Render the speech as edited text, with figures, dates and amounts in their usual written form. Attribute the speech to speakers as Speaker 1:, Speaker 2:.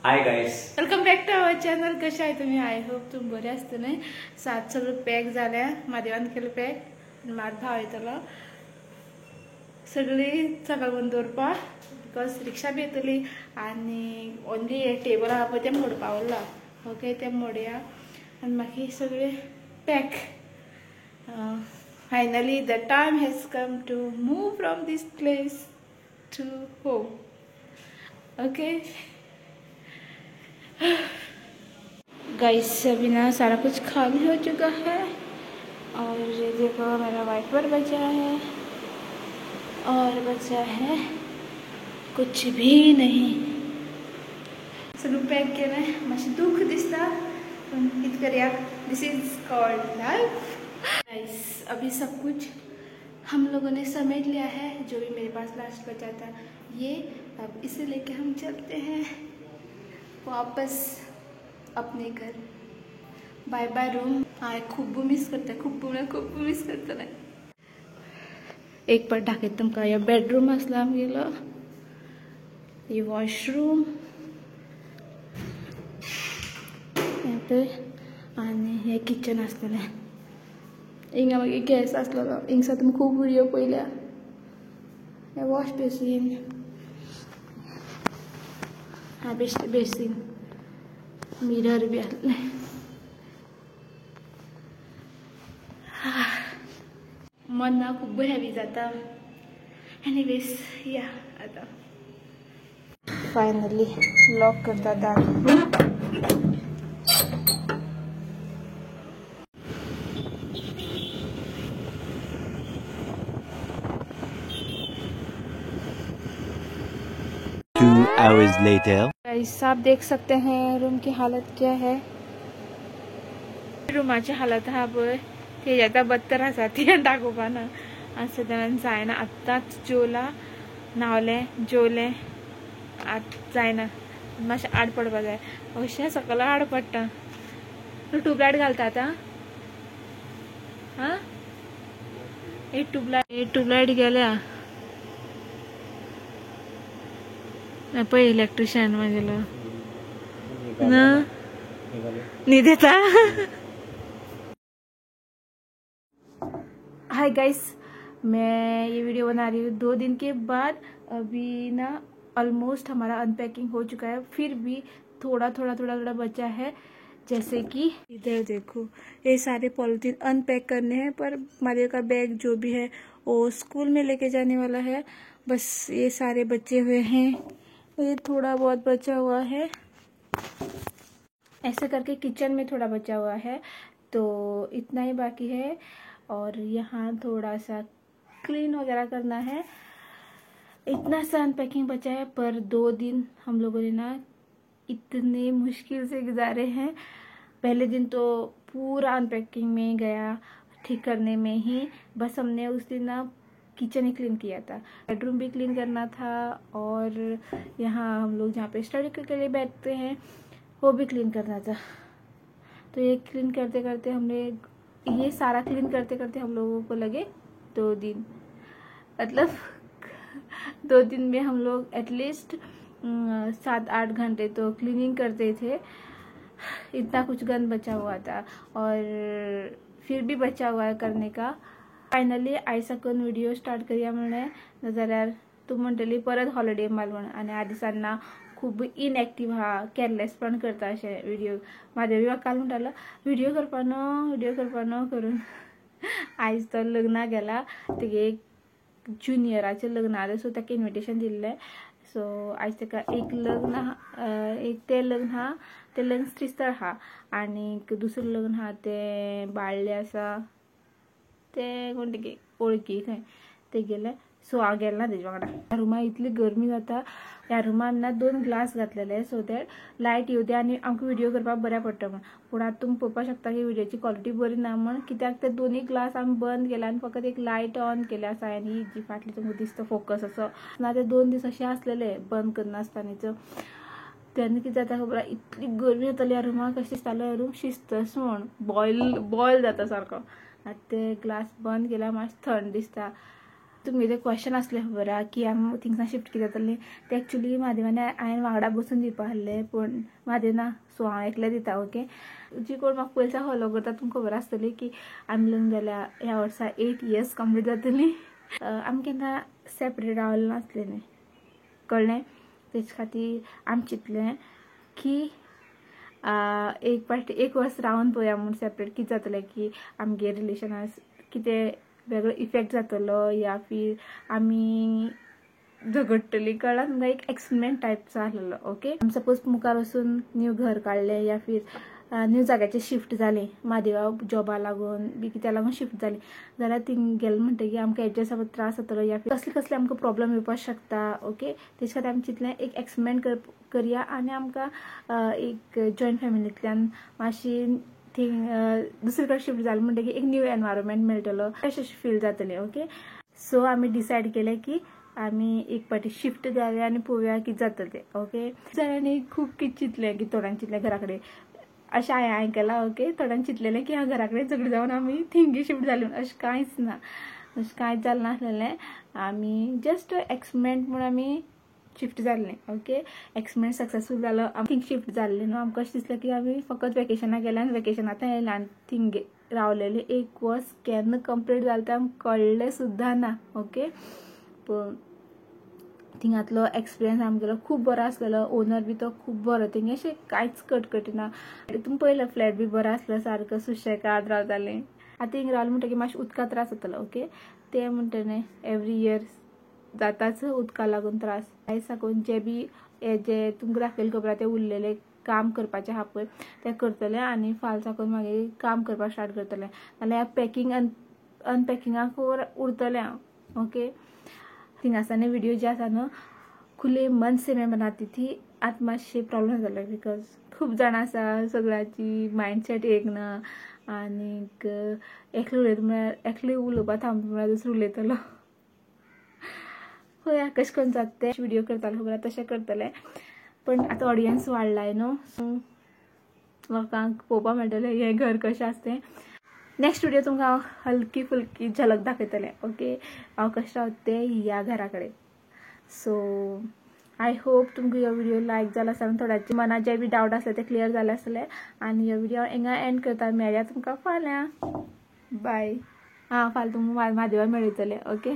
Speaker 1: High guys,
Speaker 2: welcome back to our channel. कशा आहे तुम्ही? आय होप तुम्ही बरे असते नाही. सात सगळं पॅक झाल्या, मादेवान केलं पॅक. माझ भाव आहे त्याला सगळी सकाळ बंद दरपा बिकॉज रिक्षा बी येतली आणि ओनली टेबल हा पण ते मोड पावला. ओके, ते मोडया आणि बाकी सगळे pack. Finally the time has come to move from this place to home. Okay guys, अभी ना सारा कुछ खाली हो चुका है और ये देखो मेरा वाइपर बचा है और बचा है कुछ भी नहीं. सगळं पॅक केलं. माशी दुःख दिसता पण इत करूया. दिस इज कॉल्ड लाइफ. गाइस, अभी सब कुछ हम लोगों ने समेट लिया है. जो भी मेरे पास लास्ट बचा था ये, अब इसे लेके हम चलते हैं वापस अपने घर. Bye bye room. हाय, खूप मिस करते, खूप मिस करते नाही. एक पर टाकेत तुमका या बेडरूम असला गेलं, ये वॉशरूम आणि हे किचन असलेलं. इंगा मागे गॅस असलेला. इंगसा तुम्ही खूप व्हिडिओ पहिल्या. हे वॉश बेसिन, हा बेसिन, मिरर भी असले. मन ना खूप हेवी जाता. एनिवेज या आता फायनली लॉक करता दार.
Speaker 1: Two hours later.
Speaker 2: गाइस, आप देख सकते हैं रूम की हालत क्या है. रूमाची हालत हा बय ते आता बत्तर आसा ती दाखोवपाना. असं त्यानं जायना. आत्ताच जेवला, न्हावले, जेवले, आत जायना. मातशें आड पडपा जाय. अशें सकल आड पडटा. तूं ट्यूबलायट घालता आतां? हां, एक ट्यूबलायट गेल्या. पळय इलेक्ट्रिशियन म्हजेलो ना नी देता. हाय गाइस, मैं ये वीडियो बना रही हूँ 2 दिन के बाद. अभी ना ऑलमोस्ट हमारा अनपैकिंग हो चुका है. फिर भी थोड़ा बचा है. जैसे कि इधर देखो, ये सारे पॉलिथीन अनपैक करने हैं. पर मारियो का बैग जो भी है वो स्कूल में लेके जाने वाला है. बस ये सारे बचे हुए हैं. ये थोड़ा बहुत बचा हुआ है. ऐसे करके किचन में थोड़ा बचा हुआ है. तो इतना ही बाकी है. और यहाँ थोड़ा सा क्लीन वगैरह करना है. इतना सा अनपैकिंग बचा है. पर 2 दिन हम लोगों ने ना इतने मुश्किल से गुजारे हैं. पहले दिन तो पूरा अनपैकिंग में गया, ठीक करने में ही. बस हमने उस दिन ना किचन ही क्लीन किया था. बेडरूम भी क्लीन करना था और यहाँ हम लोग जहाँ पे स्टडी के लिए बैठते हैं वो भी क्लीन करना था. तो ये क्लीन करते करते ये सारा क्लीन करते करते हम लोगों को लगे 2 दिन. मतलब 2 दिन में हम लोग एटलीस्ट 7-8 घंटे तो क्लीनिंग करते थे. इतना कुछ गंद बचा हुआ था और फिर भी बचा हुआ है करने का. फायनली आयसा करून व्हिडिओ स्टार्ट करूया म्हणे. जाल्यार तू म्हणटली परत हॉलिडे माल म्हण. आणि आदिसांना खूप इनएक्टिव्ह हा, केअरलेस पण करता असे व्हिडिओ. माझ्या विवाह काल म्हणटालो व्हिडिओ करपानो करून. आयज तो लग्ना गेला. तेगे एक ज्युनियराचें लग्न आसा, सो ताका इन्विटेशन दिल्लें. सो आयज ताका एक लग्न हा, ते लग्न श्रीस्थळ हा. आणि दुसरें लग्न हा ते बाळ्ळे आसा, ते कोण तेगे ओळखी थंय ते गेले. सो हांव गेलें ना तेजे वांगडा. ह्या रुमान इतली गरमी जाता. ह्या रुमान ना 2 ग्लास घातलेले सो दॅट लायट येऊ दे आनी आमकां व्हिडिओ करपाक बऱ्या पडटा म्हण. पूण आतां तुमी पळोवपाक शकता की व्हिडिओची क्वॉलिटी बरी ना म्हण. कित्याक ते 2 ग्लास आमी बंद केला आनी फकत एक लायट ऑन केल्या आसा. आनी जी फाटली तुमकां दिसता फोकस असो ना, ते 2 दीस अशें आसलेले बंद करनासतनाच. तेन्ना कितें जाता खबर आहा, इतली गरमी जाताली ह्या रुमाक. कशें दिसतालो ह्या रूम शिजतस म्हण, बॉयल जाता सारको. आतां ते ग्लास बंद केल्यार मातशें थंड दिसता. तुमगे क्वेश्चन आसले खबर की आमी थिंगसान शिफ्ट कित्याक जातली ते एक्चुअली म्हादेवान हांवें वांगडा बसून दिवपा आहलें पूण म्हादेव ना सो हांव एकलें दिता ओके. जी कोण म्हाका पयलीं फॉलो करता तुमकां खबर आसतली की आमी लग्न जाल्या ह्या वर्सा 8 years कंप्लीट जातली. आमी केन्ना सेपरेट रावलें नासलें कळ्ळें. तेच खातीर आमी चिंतलें की एक वर्स रावन पळोवया म्हूण सेपरेट कितें जातलें की आमगे रिलेशनान कितें वेगळो इफेक्ट जातलो या फिर आमी झगडटली. कळ्ळां तुमकां. एक एक्सपेरिमेंट टायपचो आसलेलो ओके. सपोज मुखार वचून न्यू घर काडलें या फिर न्यू जाग्याचेर शिफ्ट जालें म्हादेवा जॉबा लागून बी कित्या लागून शिफ्ट जालें जाल्यार थिंग गेलें म्हणटकीर आमकां एडजस्ट जावपाक त्रास जातलो या फिर कसले आमकां प्रॉब्लम येवपाक शकता ओके. तेच खातीर आमी चिंतलें एक एक्सपेरिमेंट करया आनी आमकां एक जॉयंट फॅमिलींतल्यान मातशी थिंग दुसरे कडेन शिफ्ट जालें म्हणटकीर एक न्यू एनवायरमेंट मेळटलो अशें फील जातलें ओके. सो आमी डिसायड केलें की आमी एक पाटी शिफ्ट जावया आनी पळोवया कितें जाता तें ओके. जाल्यार खूब कितें चिंतलें की थोड्यांक चिंतलें घरा कडेन अशें हांवें केलां ओके. थोड्यांक चिंतलेलें की घरा कडेन झगडी जावन आमी थिंगी शिफ्ट जाली अशें कांयच ना. अशें कांयच जालें नासलेलें. आमी जस्ट एक्सपेरिमेंट म्हूण आमी शिफ्ट जाल्लें ओके. एक्सपेरिमेंट सक्सेसफूल जालो. थिंग शिफ्ट जाल्लें न्हू आमकां अशें दिसलें की आमी फकत वेकेशनाक गेलें आनी वेकेशनांत येयलें आनी थिंग रावलेलें 1 वर्स केन्ना कंप्लीट जालें तें आमकां कळ्ळें सुद्दां ना ओके. पूण थिंगांतलो एक्सपिरियन्स आमगेलो खूब बरो आसलेलो. ओनर बी तो खूब बरो. थिंग अशें कांयच कटकटी ना. तुमी पळयलो फ्लॅट बी बरो आसलो सारको सुशेगाद रावतालीं. आतां थिंग रावलें म्हणटकीर मातशें उदका त्रास जातालो ओके. ते म्हणटलें एवरी इयर जाताच उदका लागून त्रास. आयज साकून जे बी जे तुमकां दाखयलें खबर ते उरलेले काम करपाचें आहा पळय तें करतलें आनी फाल्यां साकून मागीर काम करपाक स्टार्ट करतलें. नाल्यार पॅकींग अनपॅकिंगाक उरतलें हांव ओके. थिंगासरले व्हिडिओ जे आसा न्हू खुले मन से मैं बनाती थी. आतां मातशें प्रॉब्लम जालो बिकॉज खूब जाणां आसा सगळ्यांची मायंडसेट एक ना आनीक एकलें उलयता म्हळ्यार एकलें उलोवपाक थांबता म्हळ्यार दुसरो उलयतलो. पळोवया कशें करून जाता तें. व्हिडिओ करतालें खबर तशें करतलें पण आतां ऑडियन्स वाडलाय न्हू सो लोकांक पळोवपाक मेळटलें हें घर कशें आसा तें. नेक्स्ट व्हिडिओ तुमकां हांव हलकी फुलकी झलक दाखयतलें ओके. हांव कशें रावता तें ह्या घरा कडेन. सो आय होप तुमकां हो व्हिडिओ लायक जालो आसा आनी थोड्यांच्या मनात जे बी डावट आसले ते क्लियर जाले आसतले. आनी हो व्हिडिओ हिंगा एंड करता. मेळया तुमकां फाल्यां. बाय. फाल्यां तुमकां म्हादेवा मेळयतलें ओके.